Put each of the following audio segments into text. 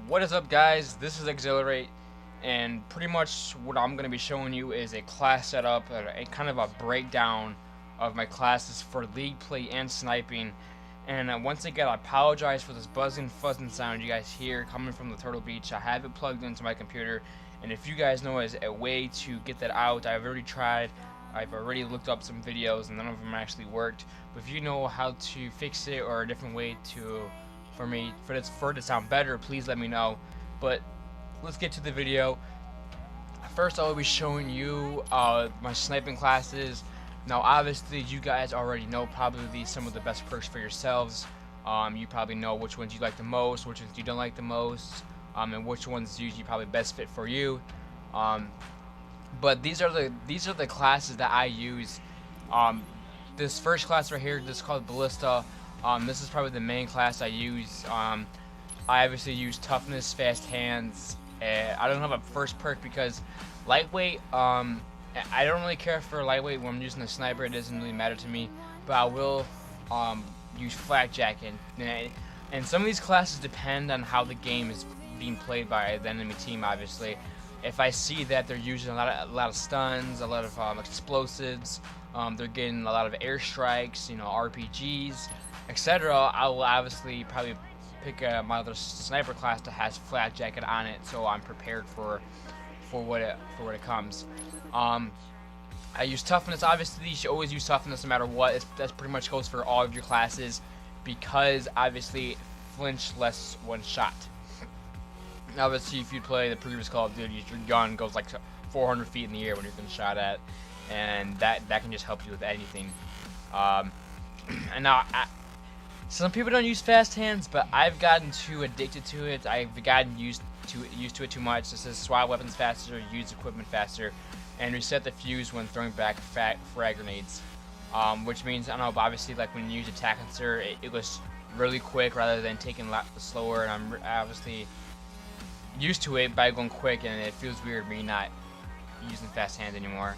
What is up, guys? This is Exhilarate, and pretty much what I'm going to be showing you is a class setup, a kind of a breakdown of my classes for league play and sniping. And once again, I apologize for this buzzing, fuzzing sound you guys hear coming from the Turtle Beach. I have it plugged into my computer, and if you guys know is a way to get that out, I've already tried. I've already looked up some videos, and none of them actually worked. But if you know how to fix it or a different way for it to sound better, please let me know. But let's get to the video. First, I'll be showing you my sniping classes. Now, obviously, you guys already know probably some of the best perks for yourselves. You probably know which ones you like the most, which ones you don't like the most, and which ones usually probably best fit for you. But these are the classes that I use. This first class right here, this is called Ballista. This is probably the main class I use. I obviously use toughness, fast hands. I don't have a first perk because lightweight. I don't really care for lightweight when I'm using a sniper. It doesn't really matter to me. But I will use flakjack, and some of these classes depend on how the game is being played by the enemy team. Obviously, if I see that they're using a lot of stuns, a lot of explosives, they're getting a lot of airstrikes, RPGs, etc., I will obviously probably pick my other sniper class that has flat jacket on it, so I'm prepared for what it comes. I use toughness. Obviously, you should always use toughness no matter what. That pretty much goes for all of your classes because obviously flinch less one shot. Obviously, if you play the previous Call of Duty, your gun goes like 400 feet in the air when you're getting shot at, and that can just help you with anything. And now, some people don't use fast hands, but I've gotten too addicted to it. I've gotten used to it too much. It says swap weapons faster, use equipment faster, and reset the fuse when throwing back frag grenades. Which means, I don't know, obviously, like when you use attack and sir, it goes really quick rather than taking a lot slower, and I'm obviously used to it by going quick, and it feels weird me not using fast hands anymore.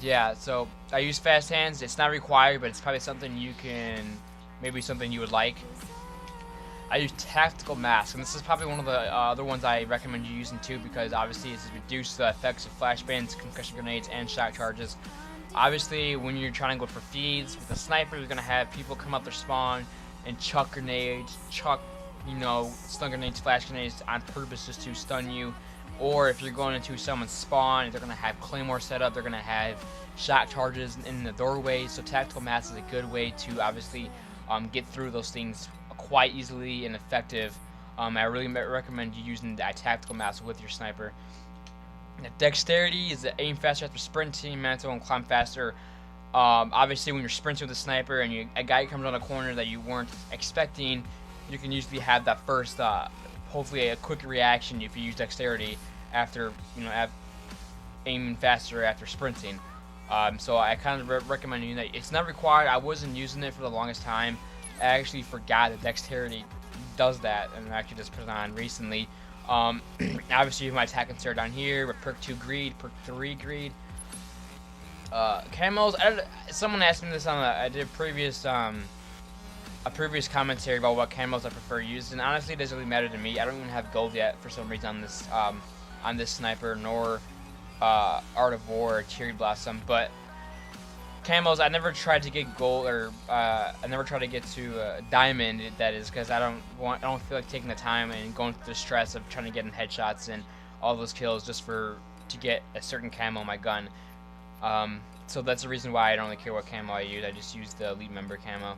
Yeah, so I use fast hands. It's not required, but it's probably something something you would like. I use tactical mask, and this is probably one of the other ones I recommend you using too, because obviously it's reduced the effects of flashbangs, concussion grenades, and shock charges. Obviously, when you're trying to go for feeds with a sniper, you're gonna have people come up their spawn and chuck grenades, chuck stun grenades, flash grenades on purpose just to stun you. Or if you're going into someone's spawn, they're going to have claymore set up, they're going to have shock charges in the doorway. So tactical mask is a good way to obviously get through those things quite easily and effective. I really recommend you using that tactical mask with your sniper. Now, dexterity is the aim faster after sprinting, mantle, and climb faster. Obviously, when you're sprinting with a sniper and a guy comes on a corner that you weren't expecting, you can usually have that first, hopefully a quick reaction if you use dexterity after, aiming faster after sprinting. So I kind of recommend using that. It's not required. I wasn't using it for the longest time. I actually forgot that dexterity does that, and I actually just put it on recently. Obviously, you have my attack and stare down here, with perk 2 greed, perk 3 greed. Camos. Someone asked me this I did a previous commentary about what camos I prefer using. Honestly, it doesn't really matter to me. I don't even have gold yet for some reason on this sniper, nor Art of War or Cherry Blossom. But camos, I never tried to get gold, or I never tried to get to diamond. That is because I don't feel like taking the time and going through the stress of trying to get in headshots and all those kills just to get a certain camo on my gun. So that's the reason why I don't really care what camo I use. I just use the elite member camo.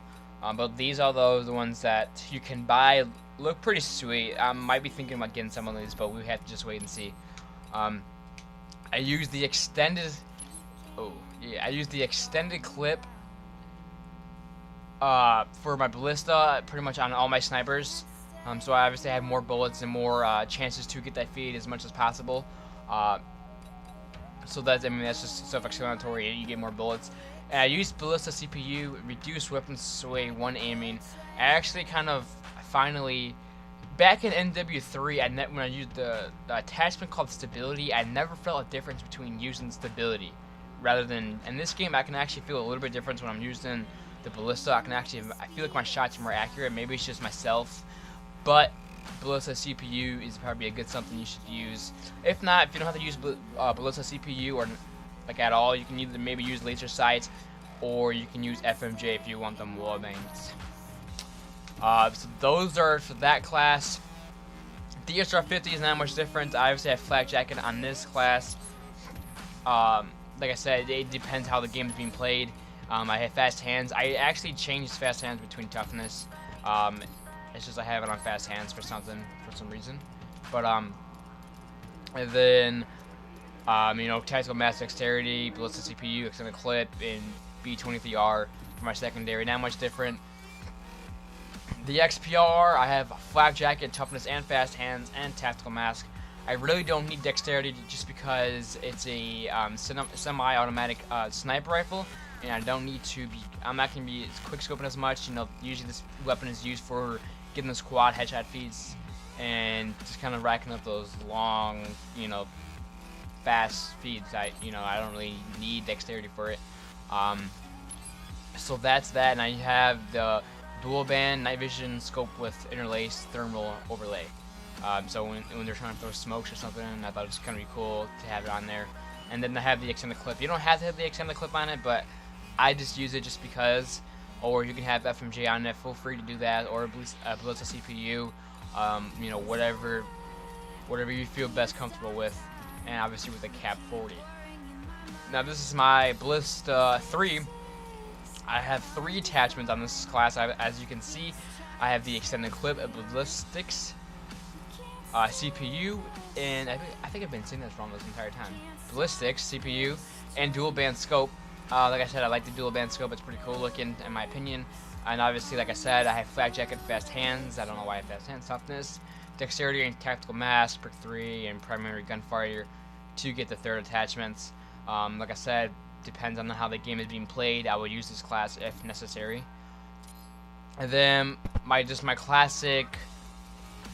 But these are the ones that you can buy. Look pretty sweet. I might be thinking about getting some of these, but we have to just wait and see. I use the extended. I use the extended clip for my ballista pretty much on all my snipers. So I obviously have more bullets and more chances to get that feed as much as possible. So that's just self-explanatory. You get more bullets. I used Ballista CPU, reduced weapon sway, 1 aiming. I actually kind of finally, back in NW3, when I used the attachment called stability, I never felt a difference between using stability rather than, in this game I can actually feel a little bit difference when I'm using the Ballista. I feel like my shots are more accurate. Maybe it's just myself. but Ballista CPU is probably a good something you should use. If not, if you don't have to use Ballista CPU or like at all, you can either maybe use laser sights, or you can use FMJ if you want them wall banged. So those are for that class. DSR 50 is not much different. I obviously have flak jacket on this class. Like I said, it depends how the game is being played. I have fast hands. I actually changed fast hands between toughness. It's just I have it on fast hands for some reason. But and then you know, tactical mass dexterity, Ballista CPU, extended clip, and B23R for my secondary. Not much different. The XPR, I have flak jacket, toughness, and fast hands, and tactical mask. I really don't need dexterity just because it's a semi-automatic sniper rifle, and I don't need to be. I'm not gonna be quick scoping as much. You know, usually this weapon is used for getting those quad headshot feeds and just kind of racking up those long, you know, fast feeds. I don't really need dexterity for it. So that's that, and I have the dual band night vision scope with interlaced thermal overlay. So when they're trying to throw smokes or something, I thought it was kind of cool to have it on there. And then I have the extended clip. You don't have to have the extended clip on it, but I just use it just because. Or you can have FMJ on it. Feel free to do that, or Ballista CPU. You know, whatever you feel best comfortable with, and obviously with a cap 40. Now this is my Ballista 3. I have 3 attachments on this class. As you can see, I have the extended clip, a ballistics, CPU, and I think I've been saying this wrong this entire time. Ballistics, CPU, and dual band scope. Like I said, I like the dual band scope. It's pretty cool looking, in my opinion. And obviously, like I said, I have flak jacket, fast hands. I don't know why I have fast hands. Toughness, dexterity, and tactical mask, perk 3, and primary gunfire to get the 3rd attachments. Like I said, depends on how the game is being played. I would use this class if necessary. And then my classic,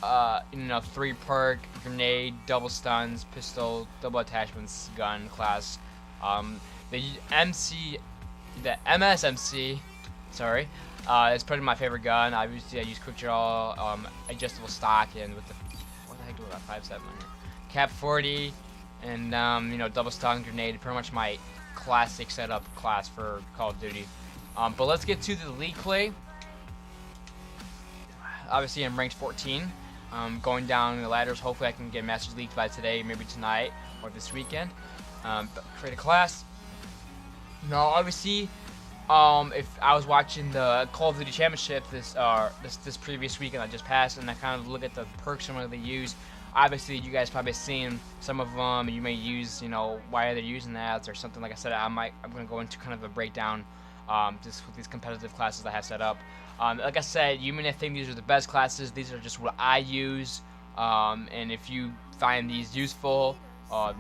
you know, 3 perk, grenade, double stuns, pistol, double attachments, gun class. The MSMC, sorry, is probably my favorite gun. Obviously, I use quick draw, adjustable stock, and with the what the heck do I got 5.7 here? Cap 40, and you know, double stun, grenade. Pretty much my classic setup class for Call of Duty. But let's get to the league play. Obviously, I'm ranked 14. Going down the ladders. Hopefully, I can get Masters League by today, maybe tonight or this weekend. Create a class. Now, obviously, if I was watching the Call of Duty Championship this previous weekend I just passed, and I kind of look at the perks and what they use. Obviously, you guys probably seen some of them. You may use, you know, why are they using that or something. Like I said, I'm going to go into kind of a breakdown just with these competitive classes I have set up. Like I said, you may not think these are the best classes. These are just what I use. And if you find these useful,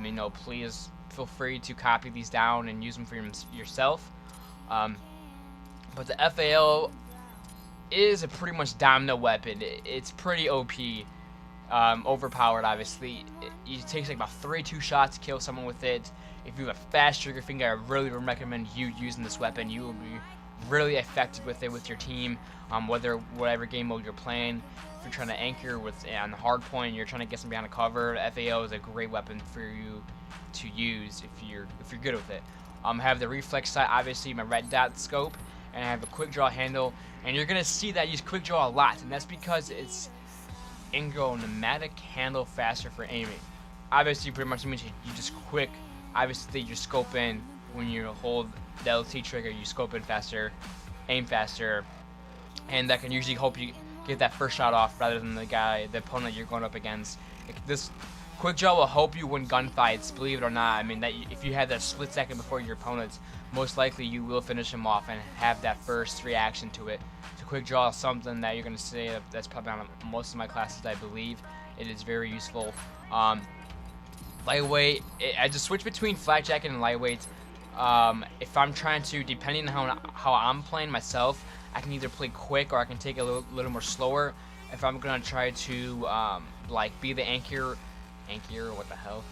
you know, please feel free to copy these down and use them for yourself. But the FAL is a pretty much dominant weapon. It's pretty OP. Overpowered, obviously. It takes like about 32 shots to kill someone with it. If you have a fast trigger finger, I really recommend you using this weapon. You will be really effective with it with your team, whatever game mode you're playing. If you're trying to anchor on the hard point, you're trying to get some behind a cover, FAO is a great weapon for you to use if you're good with it. I have the reflex sight, obviously my red dot scope, and I have a quick draw handle. And you're gonna see that I use quick draw a lot, and that's because it's pneumatic handle faster for aiming. Obviously, pretty much means you just quick. Obviously, you scope in when you hold the LT trigger. You scope in faster, aim faster, and that can usually help you get that first shot off rather than the opponent you're going up against. This quick draw will help you win gunfights, believe it or not. I mean, that if you have that split second before your opponents, most likely you will finish them off and have that first reaction to it. So quick draw is something that you're going to say that's probably on most of my classes, I believe. It is very useful. Lightweight, I just switch between flak jacket and lightweight. If I'm trying to, depending on how I'm playing myself, I can either play quick or I can take it a little more slower. If I'm going to try to like be the anchor, what the hell?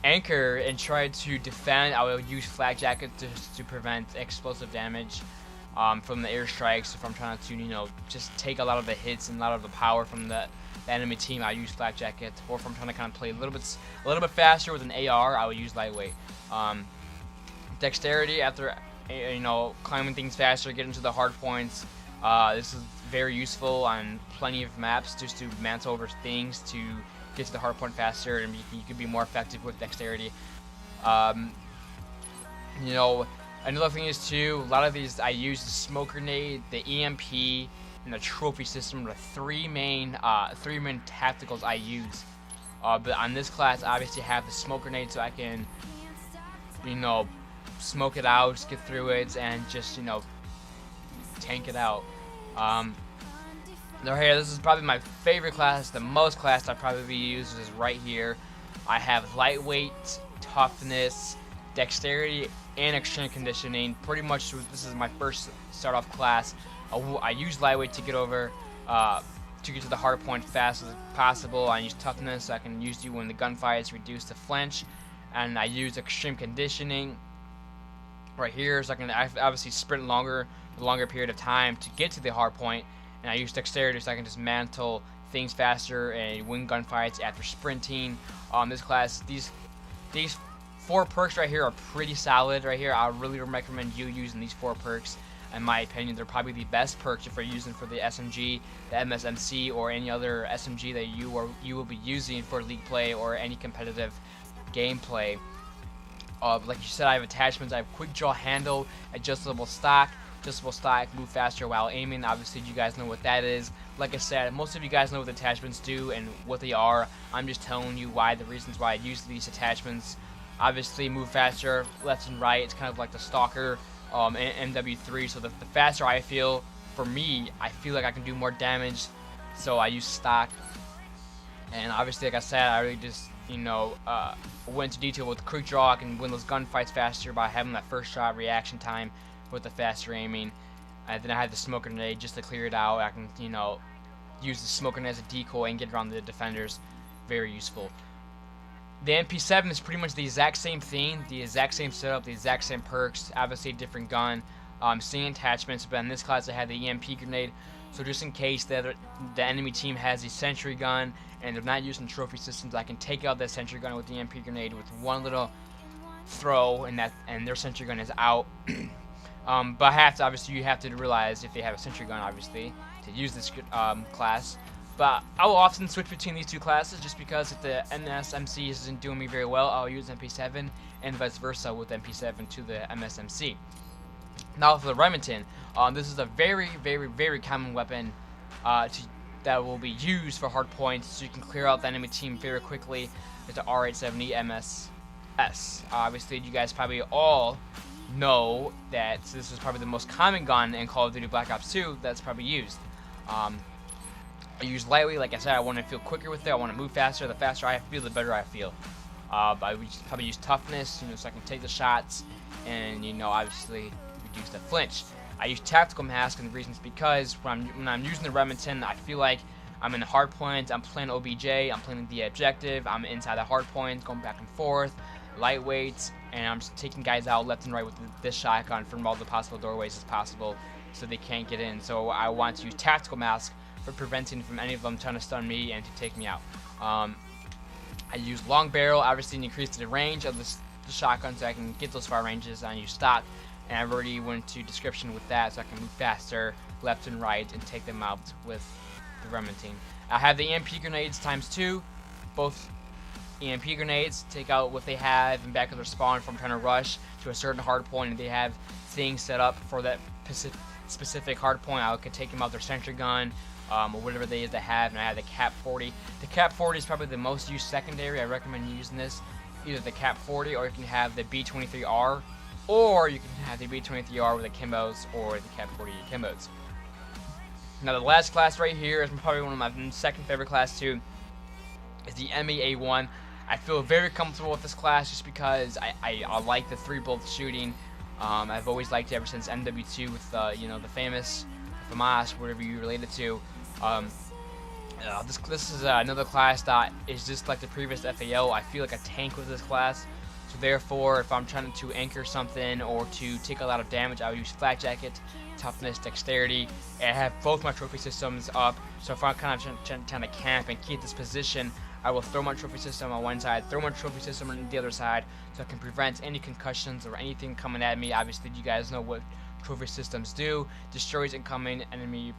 Anchor and try to defend, I will use flak jacket to prevent explosive damage from the airstrikes. If I'm trying to, you know, just take a lot of the hits and a lot of the power from the the enemy team, I use flak jacket. Or if I'm trying to kind of play a little bit faster with an AR, I would use lightweight. Dexterity, after climbing things faster, getting to the hard points. This is very useful on plenty of maps, just to mantle over things to get to the hard point faster, and you can be more effective with dexterity. Another thing is too, a lot of these I use the smoke grenade, the EMP, and the trophy system. The three main tacticals I use. But on this class, I obviously have the smoke grenade, so I can, smoke it out, just get through it, and just tank it out. Now here, this is probably my favorite class. The most class I probably use is right here. I have lightweight, toughness, dexterity, and extreme conditioning. Pretty much, this is my first start off class. I use lightweight to get over, to get to the hard point fast as possible. I use toughness, so I can use you when the gunfight is reduced to flinch, and I use extreme conditioning right here, so I can obviously sprint a longer period of time to get to the hard point. And I use dexterity, so I can just mantle things faster and win gunfights after sprinting. This class, these 4 perks right here are pretty solid right here. I really recommend you using these 4 perks. In my opinion, they're probably the best perks if you're using for the SMG, the MSMC, or any other SMG that you will be using for league play or any competitive gameplay. Like you said, I have attachments. I have quick draw handle, adjustable stock, move faster while aiming. Obviously, you guys know what that is. Like I said, most of you guys know what the attachments do and what they are. I'm just telling you the reasons why I use these attachments. Obviously, move faster, left and right. It's kind of like the Stalker and MW3. So the faster I feel, for me, I feel like I can do more damage. So I use stock. And obviously, like I said, I really just went into detail with quick draw. I can win those gunfights faster by having that first shot reaction time with the faster aiming. And then I have the smoke grenade just to clear it out. I can use the smoke grenade as a decoy and get around the defenders. Very useful. The MP7 is pretty much the exact same thing, the exact same setup, the exact same perks. Obviously a different gun, same attachments, but in this class I have the EMP grenade. So just in case the enemy team has a sentry gun and they're not using trophy systems, I can take out that sentry gun with the EMP grenade with one little throw, and their sentry gun is out. But you have to realize if they have a sentry gun, obviously, to use this class. But I will often switch between these 2 classes just because if the MSMC isn't doing me very well, I'll use MP7, and vice versa with MP7 to the MSMC. Now for the Remington, this is a very, very, very common weapon that will be used for hard points, so you can clear out the enemy team very quickly. It's the R870 MS. Obviously, you guys probably all know that this is probably the most common gun in Call of Duty Black Ops 2 that's probably used. I use lightweight, like I said. I want to feel quicker with it. I want to move faster. The faster I feel, the better I feel. I would probably use toughness, so I can take the shots and obviously reduce the flinch. I use tactical mask, and the reason is because when I'm using the Remington, I feel like I'm in the hard point. I'm playing OBJ. I'm playing the objective. I'm inside the hard point, going back and forth, lightweights, and I'm just taking guys out left and right with this shotgun from all the possible doorways as possible, so they can't get in. So I want to use tactical mask for preventing from any of them trying to stun me and to take me out. I use long barrel, obviously to increase the range of the shotgun so I can get those far ranges. I use stock, and I've already went to description with that, so I can move faster left and right and take them out with the Remington. I have the EMP grenades ×2. Both EMP grenades take out what they have in back of their spawn from trying to rush to a certain hard point, and they have things set up for that specific hard point. I could take them out their sentry gun, or whatever they have, and I have the Cap 40. The Cap 40 is probably the most used secondary. I recommend using this, either the Cap 40, or you can have the B23R, or you can have the B23R with the Kimbos or the Cap 40 Kimbos. Now the last class right here is probably one of my second favorite class too, is the MEA1. I feel very comfortable with this class just because I like the 3-bolt shooting. I've always liked it ever since MW2 with the famous FAMAS, whatever you relate it to. This is another class that is just like the previous FAO. I feel like a tank with this class, So therefore, if I'm trying to anchor something or to take a lot of damage, I would use Flak Jacket, Toughness, Dexterity, and I have both my trophy systems up. So if I'm kind of trying to camp and keep this position, I will throw my trophy system on one side, throw my trophy system on the other side, so I can prevent any concussions or anything coming at me. Obviously, you guys know what trophy systems do. Destroys incoming enemy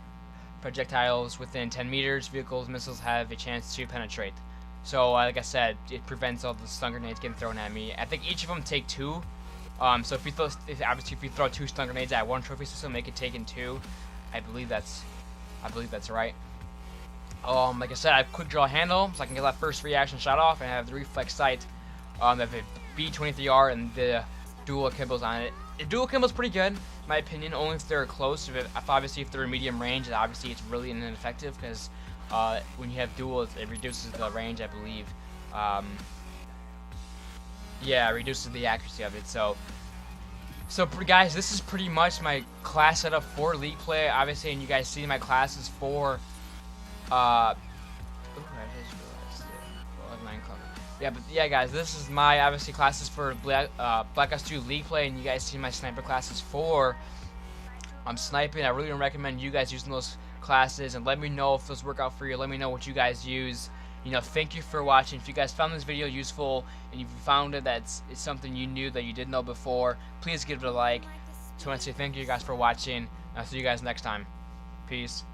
projectiles within 10 meters. Vehicles, missiles have a chance to penetrate. So, like I said, it prevents all the stun grenades getting thrown at me. I think each of them take 2. So if you throw 2 stun grenades at one trophy system, they can take in 2. I believe that's right. Like I said, I have quick draw handle, so I can get that first reaction shot off, and I have the reflex sight. I have a B23R and the dual akimbos on it. The dual akimbo's pretty good, in my opinion, only if they're close. If they're in medium range, obviously it's really ineffective because when you have dual, it reduces the range, I believe. Yeah, it reduces the accuracy of it. So guys, this is pretty much my class setup for League play. Obviously, and you guys see my classes for I just realized yeah, but yeah, guys, this is my obviously classes for Black Ops 2 League play, and you guys see my sniper classes for sniping. I really recommend you guys using those classes, and let me know if those work out for you. Let me know what you guys use. You know, thank you for watching. If you guys found this video useful and if you found it it's something you knew that you didn't know before, please give it a like. So I want to say thank you guys for watching. I'll see you guys next time. Peace.